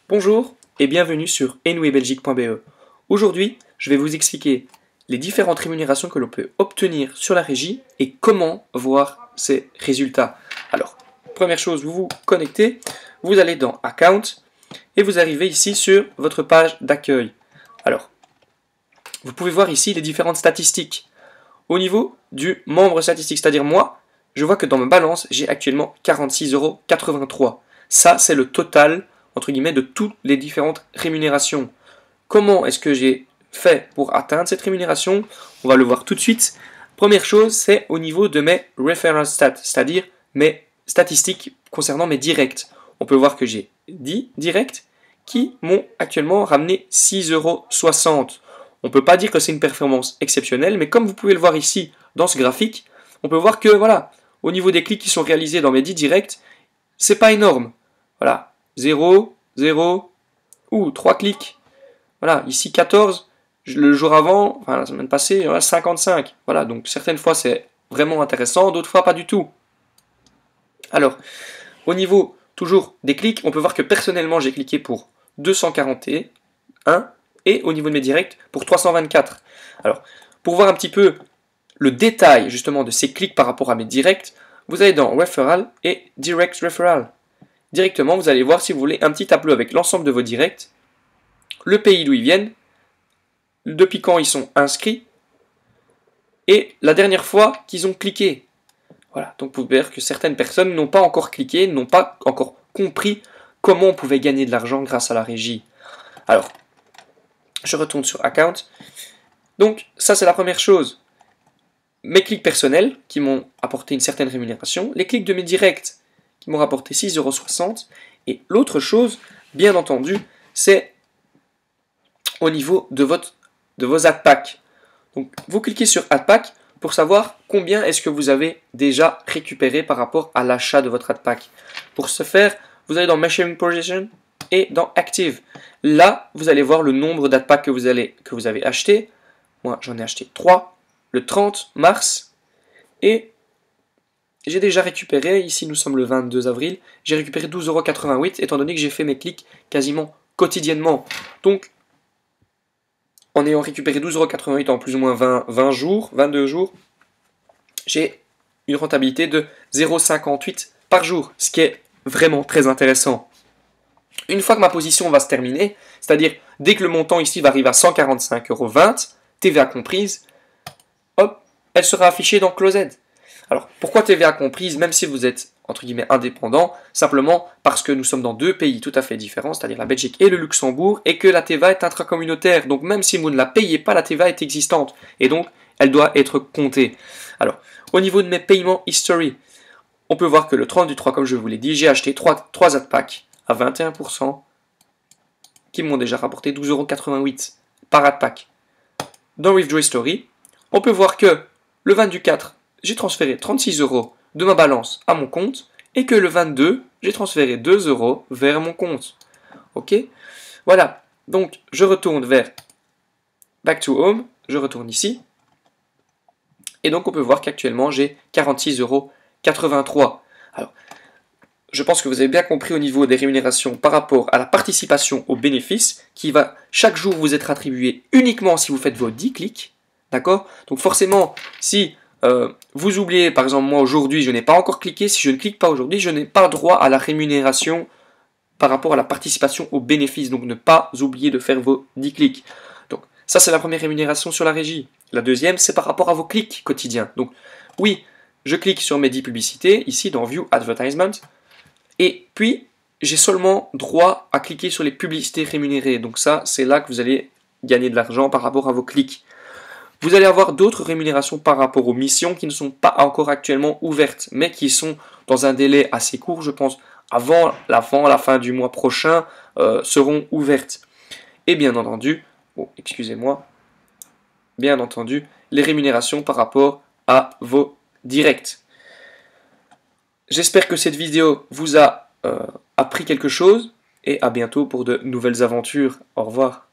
Bonjour et bienvenue sur anywayBelgique.be. Aujourd'hui, je vais vous expliquer les différentes rémunérations que l'on peut obtenir sur la régie et comment voir ces résultats. Alors, première chose, vous vous connectez, vous allez dans Account et vous arrivez ici sur votre page d'accueil. Alors, vous pouvez voir ici les différentes statistiques. Au niveau du membre statistique, c'est-à-dire moi, je vois que dans ma balance, j'ai actuellement 46,83 €. Ça, c'est le total, entre guillemets, de toutes les différentes rémunérations. Comment est-ce que j'ai fait pour atteindre cette rémunération? On va le voir tout de suite. Première chose, c'est au niveau de mes referral stats, c'est-à-dire mes statistiques concernant mes directs. On peut voir que j'ai 10 directs qui m'ont actuellement ramené 6,60 €. On ne peut pas dire que c'est une performance exceptionnelle, mais comme vous pouvez le voir ici dans ce graphique, on peut voir que voilà, au niveau des clics qui sont réalisés dans mes 10 directs, c'est pas énorme. Voilà, 0, 0, ou 3 clics. Voilà, ici 14, le jour avant, enfin la semaine passée, 55. Voilà, donc certaines fois c'est vraiment intéressant, d'autres fois pas du tout. Alors, au niveau toujours des clics, on peut voir que personnellement j'ai cliqué pour 241 et au niveau de mes directs pour 324. Alors, pour voir un petit peu le détail justement de ces clics par rapport à mes directs, vous allez dans Referral et Direct Referral. Directement, vous allez voir si vous voulez un petit tableau avec l'ensemble de vos directs, le pays d'où ils viennent, depuis quand ils sont inscrits et la dernière fois qu'ils ont cliqué. Voilà, donc vous pouvez voir que certaines personnes n'ont pas encore cliqué, n'ont pas encore compris comment on pouvait gagner de l'argent grâce à la régie. Alors, je retourne sur Account. Donc, ça c'est la première chose. Mes clics personnels qui m'ont apporté une certaine rémunération, les clics de mes directs qui m'ont rapporté 6,60 €. Et l'autre chose, bien entendu, c'est au niveau de vos AdPack. Donc, vous cliquez sur AdPack pour savoir combien est-ce que vous avez déjà récupéré par rapport à l'achat de votre AdPack. Pour ce faire, vous allez dans Measuring Position et dans Active. Là, vous allez voir le nombre d'AdPack que vous avez acheté. Moi, j'en ai acheté 3 le 30 mars et j'ai déjà récupéré, ici nous sommes le 22 avril, j'ai récupéré 12,88 € étant donné que j'ai fait mes clics quasiment quotidiennement. Donc, en ayant récupéré 12,88 € en plus ou moins 20 jours, 22 jours, j'ai une rentabilité de 0,58 € par jour, ce qui est vraiment très intéressant. Une fois que ma position va se terminer, c'est-à-dire dès que le montant ici va arriver à 145,20 €, TVA comprise, hop, elle sera affichée dans Closed. Alors, pourquoi TVA comprise, même si vous êtes, entre guillemets, indépendant? Simplement parce que nous sommes dans deux pays tout à fait différents, c'est-à-dire la Belgique et le Luxembourg, et que la TVA est intracommunautaire. Donc, même si vous ne la payez pas, la TVA est existante. Et donc, elle doit être comptée. Alors, au niveau de mes paiements history, on peut voir que le 30 du 3, comme je vous l'ai dit, j'ai acheté 3 AdPack à 21%, qui m'ont déjà rapporté 12,88 € par AdPack. Dans Withdraw History, on peut voir que le 20 du 4, j'ai transféré 36 € de ma balance à mon compte et que le 22, j'ai transféré 2 € vers mon compte. Ok? Voilà. Donc, je retourne vers Back to Home. Je retourne ici. Et donc, on peut voir qu'actuellement, j'ai 46,83 €. Alors, je pense que vous avez bien compris au niveau des rémunérations par rapport à la participation aux bénéfices qui va chaque jour vous être attribué uniquement si vous faites vos 10 clics. D'accord? Donc, forcément, si vous oubliez, par exemple, moi aujourd'hui, je n'ai pas encore cliqué. Si je ne clique pas aujourd'hui, je n'ai pas droit à la rémunération par rapport à la participation aux bénéfices. Donc, ne pas oublier de faire vos 10 clics. Donc, ça, c'est la première rémunération sur la régie. La deuxième, c'est par rapport à vos clics quotidiens. Donc, oui, je clique sur mes 10 publicités, ici dans View Advertisement. Et puis, j'ai seulement droit à cliquer sur les publicités rémunérées. Donc, ça, c'est là que vous allez gagner de l'argent par rapport à vos clics. Vous allez avoir d'autres rémunérations par rapport aux missions qui ne sont pas encore actuellement ouvertes, mais qui sont dans un délai assez court, je pense, avant la fin du mois prochain, seront ouvertes. Et bien entendu, excusez-moi, bien entendu, les rémunérations par rapport à vos directs. J'espère que cette vidéo vous a appris quelque chose, et à bientôt pour de nouvelles aventures. Au revoir.